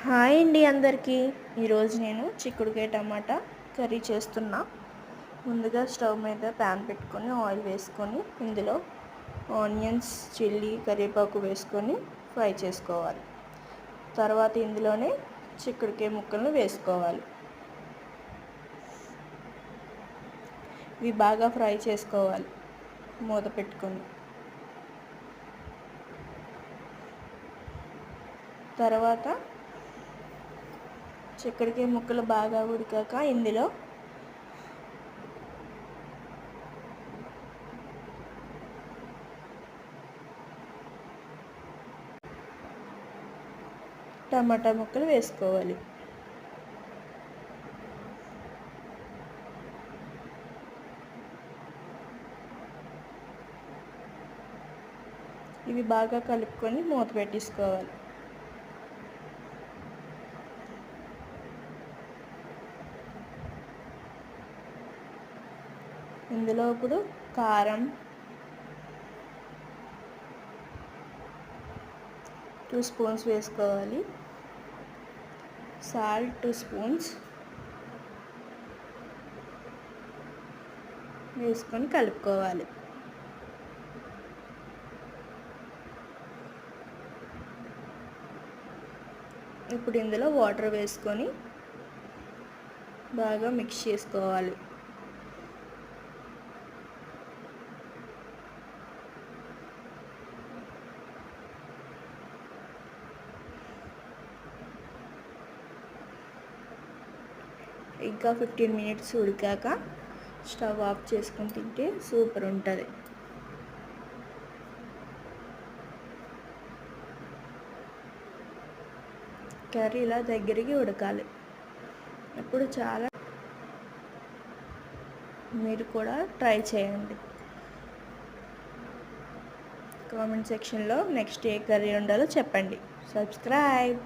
Hi అండి అందరికీ. ఈరోజు నేను చిక్కుడుకాయ టమాటా కర్రీ చేస్తున్నా. ముందుగా స్టవ్ మీద ప్యాన్ పెట్టుకొని ఆయిల్ వేసుకొని ఇందులో ఆనియన్స్, చిల్లీ, కరివేపాకు వేసుకొని ఫ్రై చేసుకోవాలి. తర్వాత ఇందులోనే చిక్కుడుకాయ ముక్కలను వేసుకోవాలి. ఇవి బాగా ఫ్రై చేసుకోవాలి మూత పెట్టుకొని. తర్వాత చిక్కుడుకాయ ముక్కలు బాగా ఉడికాక ఇందులో టమాటా ముక్కలు వేసుకోవాలి. ఇవి బాగా కలుపుకొని మూత పెట్టేసుకోవాలి. ఇందులో ఇప్పుడు కారం 2 స్పూన్స్ వేసుకోవాలి. సాల్ట్ 2 స్పూన్స్ వేసుకొని కలుపుకోవాలి. ఇప్పుడు ఇందులో వాటర్ వేసుకొని బాగా మిక్స్ చేసుకోవాలి. ఇంకా 15 మినిట్స్ ఉడికాక స్టవ్ ఆఫ్ చేసుకొని తింటే సూపర్ ఉంటుంది. కర్రీ ఇలా దగ్గరికి ఉడకాలి. ఇప్పుడు మీరు కూడా ట్రై చేయండి. కామెంట్ సెక్షన్లో నెక్స్ట్ ఏ కర్రీ ఉండాలో చెప్పండి. సబ్స్క్రైబ్.